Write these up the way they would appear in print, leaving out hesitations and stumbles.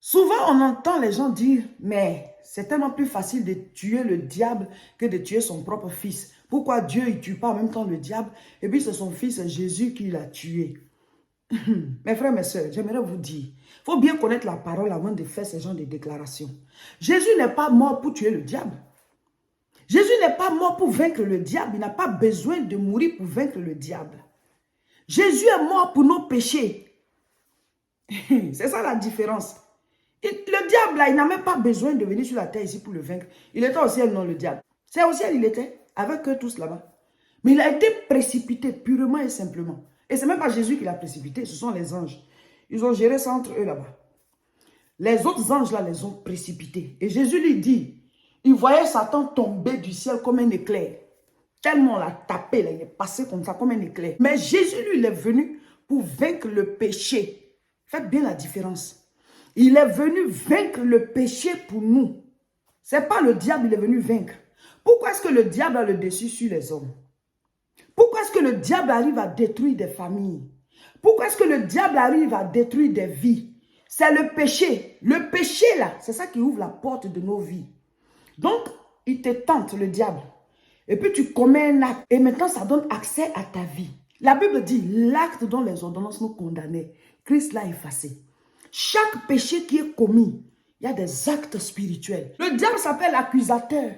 Souvent, on entend les gens dire, mais c'est tellement plus facile de tuer le diable que de tuer son propre fils. Pourquoi Dieu ne tue pas en même temps le diable? Et puis c'est son fils Jésus qui l'a tué. Mes frères, mes soeurs, j'aimerais vous dire, il faut bien connaître la parole avant de faire ce genre de déclarations. Jésus n'est pas mort pour tuer le diable. Jésus n'est pas mort pour vaincre le diable. Il n'a pas besoin de mourir pour vaincre le diable. Jésus est mort pour nos péchés. C'est ça la différence. Le diable, là, il n'a même pas besoin de venir sur la terre ici pour le vaincre. Il était au ciel, non, le diable. C'est au ciel, il était, avec eux tous là-bas. Mais il a été précipité purement et simplement. Et ce n'est même pas Jésus qui l'a précipité, ce sont les anges. Ils ont géré ça entre eux là-bas. Les autres anges là les ont précipités. Et Jésus lui dit, il voyait Satan tomber du ciel comme un éclair. Tellement on l'a tapé, là, il est passé comme ça, comme un éclair. Mais Jésus, lui, il est venu pour vaincre le péché. Faites bien la différence. Il est venu vaincre le péché pour nous. Ce n'est pas le diable, il est venu vaincre. Pourquoi est-ce que le diable a le dessus sur les hommes? Pourquoi est-ce que le diable arrive à détruire des familles? Pourquoi est-ce que le diable arrive à détruire des vies? C'est le péché. Le péché, là, c'est ça qui ouvre la porte de nos vies. Donc, il te tente, le diable. Et puis, tu commets un acte. Et maintenant, ça donne accès à ta vie. La Bible dit, l'acte dont les ordonnances nous condamnaient, Christ l'a effacé. Chaque péché qui est commis, il y a des actes spirituels. Le diable s'appelle accusateur.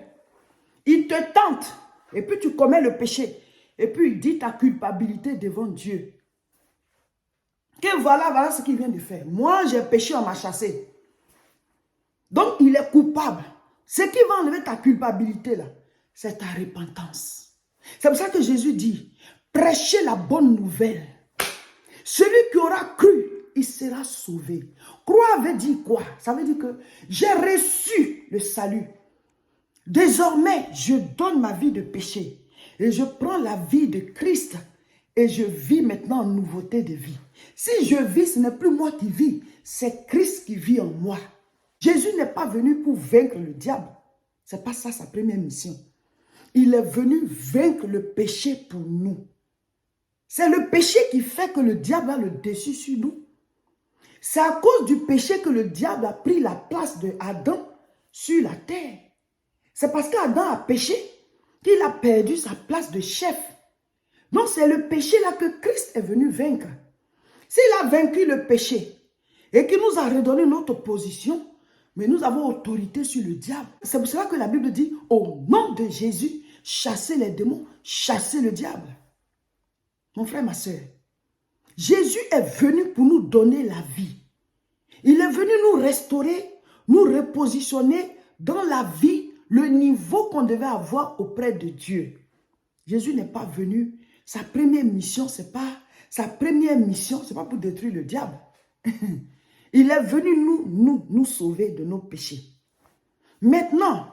Il te tente. Et puis, tu commets le péché. Et puis, il dit ta culpabilité devant Dieu. Que voilà ce qu'il vient de faire. Moi, j'ai péché, on m'a chassé. Donc, il est coupable. Ce qui va enlever ta culpabilité, là, c'est ta repentance. C'est pour ça que Jésus dit, prêchez la bonne nouvelle. Celui qui aura cru, il sera sauvé. Croire veut dire quoi? Ça veut dire que j'ai reçu le salut. Désormais, je donne ma vie de péché. Et je prends la vie de Christ. Et je vis maintenant en nouveauté de vie. Si je vis, ce n'est plus moi qui vis. C'est Christ qui vit en moi. Jésus n'est pas venu pour vaincre le diable. Ce n'est pas ça sa première mission. Il est venu vaincre le péché pour nous. C'est le péché qui fait que le diable a le dessus sur nous. C'est à cause du péché que le diable a pris la place de Adam sur la terre. C'est parce qu'Adam a péché qu'il a perdu sa place de chef. Donc c'est le péché là que Christ est venu vaincre. S'il a vaincu le péché et qu'il nous a redonné notre position, mais nous avons autorité sur le diable. C'est pour cela que la Bible dit, au nom de Jésus, chassez les démons, chassez le diable. Mon frère, ma soeur, Jésus est venu pour nous donner la vie. Il est venu nous restaurer, nous repositionner dans la vie, le niveau qu'on devait avoir auprès de Dieu. Jésus n'est pas venu, sa première mission, c'est pas pour détruire le diable. Il est venu nous sauver de nos péchés. Maintenant,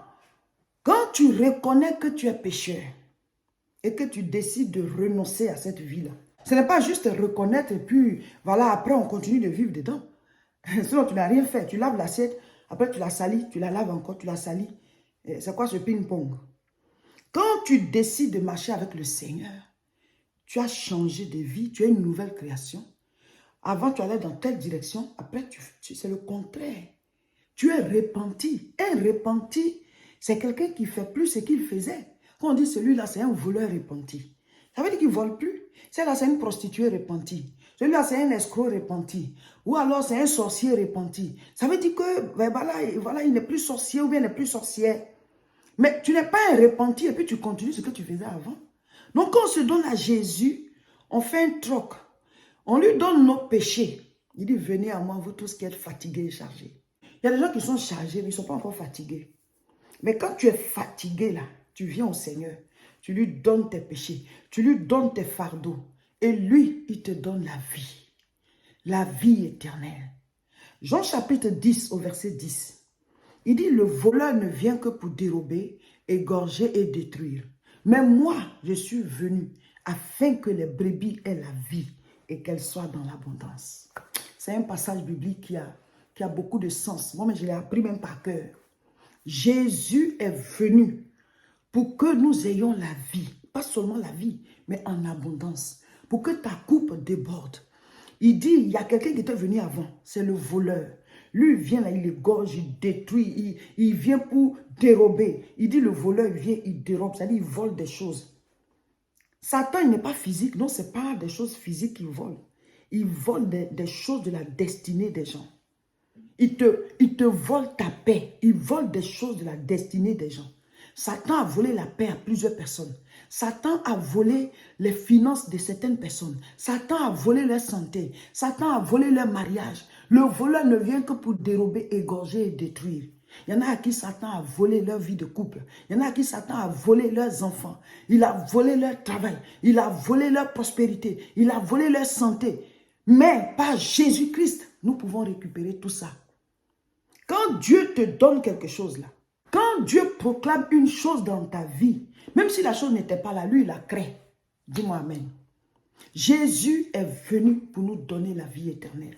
quand tu reconnais que tu es pécheur et que tu décides de renoncer à cette vie-là, ce n'est pas juste reconnaître et puis, voilà, après on continue de vivre dedans. Sinon, tu n'as rien fait. Tu laves l'assiette, après tu la salis, tu la laves encore, tu la salis. C'est quoi ce ping-pong? Quand tu décides de marcher avec le Seigneur, tu as changé de vie, tu as une nouvelle création. Avant, tu allais dans telle direction, après, c'est le contraire. Tu es repenti. Un repenti, c'est quelqu'un qui fait plus ce qu'il faisait. Quand on dit celui-là, c'est un voleur repenti. Ça veut dire qu'il ne vole plus. Celle-là, c'est une prostituée repentie. Celui-là, c'est un escroc repenti. Ou alors, c'est un sorcier repenti. Ça veut dire que, ben voilà, il n'est plus sorcier ou bien il n'est plus sorcière. Mais tu n'es pas un repenti et puis tu continues ce que tu faisais avant. Donc, quand on se donne à Jésus, on fait un troc. On lui donne nos péchés. Il dit, venez à moi, vous tous qui êtes fatigués et chargés. Il y a des gens qui sont chargés, mais ils ne sont pas encore fatigués. Mais quand tu es fatigué, là, tu viens au Seigneur. Tu lui donnes tes péchés. Tu lui donnes tes fardeaux. Et lui, il te donne la vie. La vie éternelle. Jean chapitre 10 au verset 10. Il dit, le voleur ne vient que pour dérober, égorger et détruire. Mais moi, je suis venu afin que les brebis aient la vie et qu'elles soient dans l'abondance. C'est un passage biblique qui a beaucoup de sens. Moi, je l'ai appris même par cœur. Jésus est venu pour que nous ayons la vie. Pas seulement la vie, mais en abondance. Pour que ta coupe déborde. Il dit, il y a quelqu'un qui était venu avant. C'est le voleur. Lui, il vient là, il égorge, il détruit, il vient pour dérober. Il dit le voleur, il vient, il dérobe, c'est-à-dire il vole des choses. Satan, il n'est pas physique, non, ce n'est pas des choses physiques qu'il vole. Il vole des choses de la destinée des gens. Il te vole ta paix. Il vole des choses de la destinée des gens. Satan a volé la paix à plusieurs personnes. Satan a volé les finances de certaines personnes. Satan a volé leur santé. Satan a volé leur mariage. Le voleur ne vient que pour dérober, égorger et détruire. Il y en a à qui Satan a volé leur vie de couple. Il y en a à qui Satan a volé leurs enfants. Il a volé leur travail. Il a volé leur prospérité. Il a volé leur santé. Mais par Jésus-Christ, nous pouvons récupérer tout ça. Quand Dieu te donne quelque chose là, quand Dieu proclame une chose dans ta vie, même si la chose n'était pas là, lui, il la crée. Dis-moi Amen. Jésus est venu pour nous donner la vie éternelle.